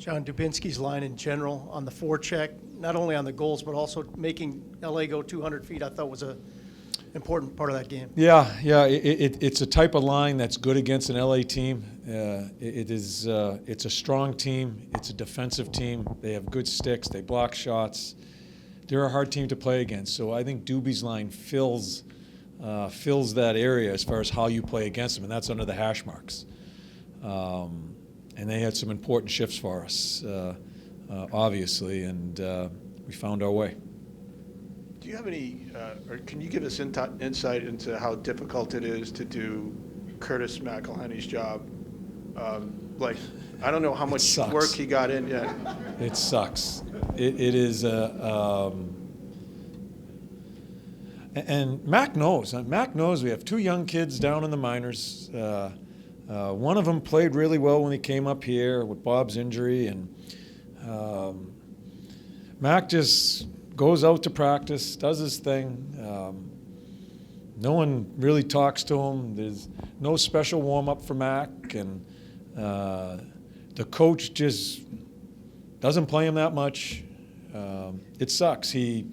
John Dubinsky's line in general on the forecheck, not only on the goals, but also making LA go 200 feet, I thought was a important part of that game. Yeah. It's a type of line that's good against an LA team. It's a strong team. It's a defensive team. They have good sticks. They block shots. They're a hard team to play against. So I think Doobie's line fills that area as far as how you play against them, and that's under the hash marks. And they had some important shifts for us, obviously, and we found our way. Do you have any, or can you give us insight into how difficult it is to do Curtis McElhinney's job? I don't know how much work he got in yet. It sucks. It is and Mac knows. Mac knows we have two young kids down in the minors. One of them played really well when he came up here with Bob's injury, and Mac just goes out to practice, does his thing. No one really talks to him. There's no special warm-up for Mac, and the coach just doesn't play him that much. It sucks. He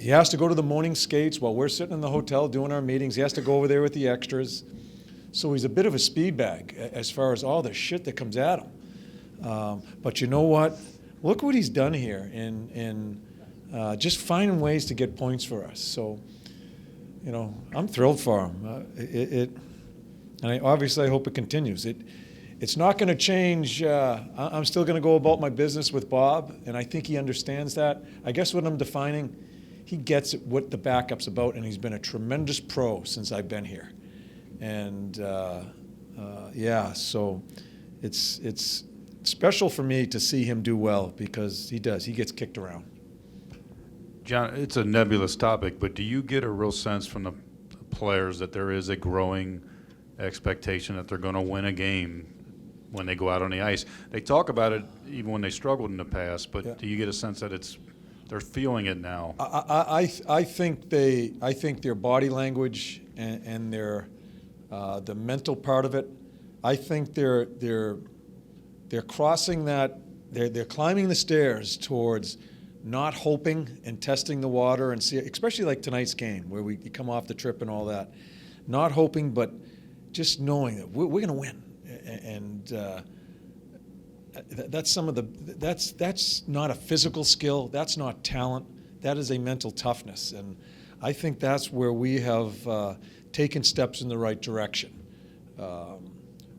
has to go to the morning skates while we're sitting in the hotel doing our meetings. He has to go over there with the extras. So he's a bit of a speed bag as far as all the shit that comes at him. But you know what? Look what he's done here in just finding ways to get points for us. So, I'm thrilled for him. And obviously I hope it continues. It's not going to change. I'm still going to go about my business with Bob, and I think he understands that. I guess what I'm defining, he gets what the backup's about, and he's been a tremendous pro since I've been here. And so it's special for me to see him do well because he does. He gets kicked around. John, it's a nebulous topic, but do you get a real sense from the players that there is a growing expectation that they're going to win a game when they go out on the ice? They talk about it even when they struggled in the past, but do you get a sense that they're feeling it now? I think their body language and their the mental part of it, I think they're crossing that. They're climbing the stairs towards not hoping and testing the water and see, especially like tonight's game where we come off the trip and all that, not hoping but just knowing that we're going to win, and that's some of the that's not a physical skill, that's not talent, that is a mental toughness, and I think that's where we have taken steps in the right direction.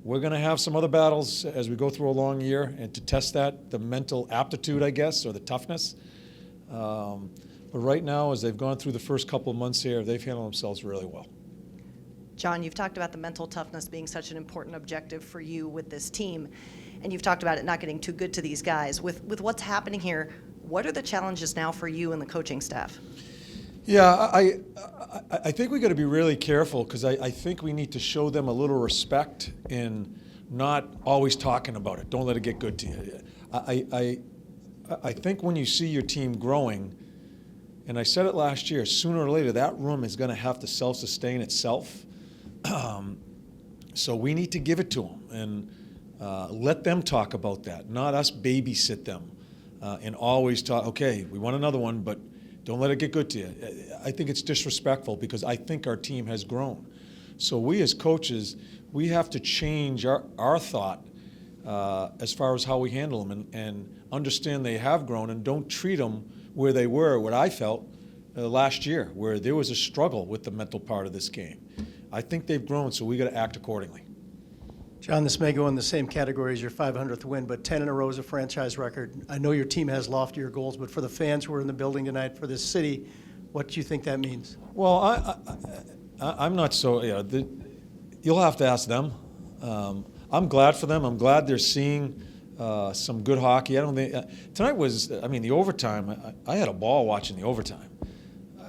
We're going to have some other battles as we go through a long year, and to test that, the mental aptitude, I guess, or the toughness. But right now, as they've gone through the first couple of months here, they've handled themselves really well. John, you've talked about the mental toughness being such an important objective for you with this team, and you've talked about it not getting too good to these guys. With what's happening here, what are the challenges now for you and the coaching staff? Yeah, I think we got to be really careful because I think we need to show them a little respect in not always talking about it. Don't let it get good to you. I think when you see your team growing, and I said it last year, sooner or later that room is going to have to self-sustain itself. So we need to give it to them and let them talk about that, not us babysit them and always talk, okay, we want another one, but don't let it get good to you. I think it's disrespectful because I think our team has grown. So we as coaches, we have to change our thought as far as how we handle them and understand they have grown and don't treat them where they were, what I felt last year, where there was a struggle with the mental part of this game. I think they've grown, so we got to act accordingly. John, this may go in the same category as your 500th win, but 10 in a row is a franchise record. I know your team has loftier goals, but for the fans who are in the building tonight, for this city, what do you think that means? Well, I'm not so, you'll have to ask them. I'm glad for them. I'm glad they're seeing some good hockey. I don't think, tonight was, the overtime, I had a ball watching the overtime.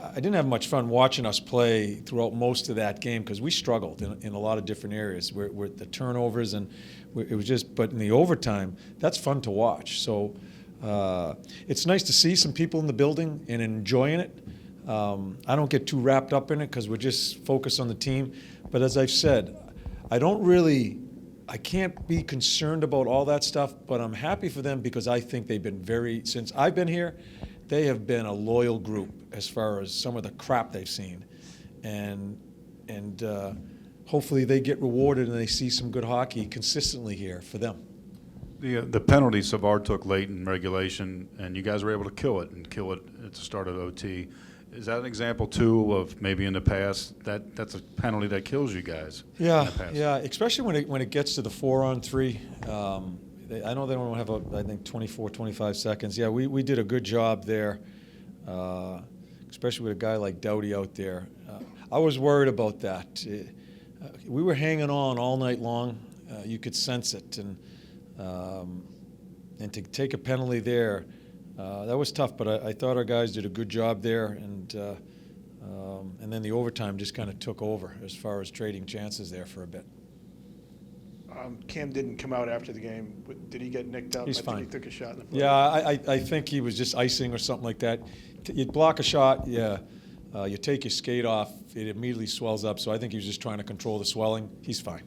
I didn't have much fun watching us play throughout most of that game because we struggled in a lot of different areas with the turnovers, and it was just, but in the overtime, that's fun to watch. So it's nice to see some people in the building and enjoying it. I don't get too wrapped up in it because we're just focused on the team. But as I've said, I don't really I can't be concerned about all that stuff, but I'm happy for them because I think they've been since I've been here, they have been a loyal group as far as some of the crap they've seen. And hopefully they get rewarded and they see some good hockey consistently here for them. The penalty Savard took late in regulation, and you guys were able to kill it at the start of OT. Is that an example, too, of maybe in the past that's a penalty that kills you guys? Yeah, in the past? yeah, especially when it gets to the 4-on-3. I know they don't have, I think, 24, 25 seconds. Yeah, we did a good job there, especially with a guy like Doughty out there. I was worried about that. We were hanging on all night long. You could sense it. And to take a penalty there, that was tough, but I thought our guys did a good job there, and then the overtime just kind of took over as far as trading chances there for a bit. Cam didn't come out after the game. Did he get nicked up? He's I fine. think he took a shot in the foot. Yeah, I think he was just icing or something like that. You block a shot, yeah, you take your skate off, it immediately swells up, so I think he was just trying to control the swelling. He's fine.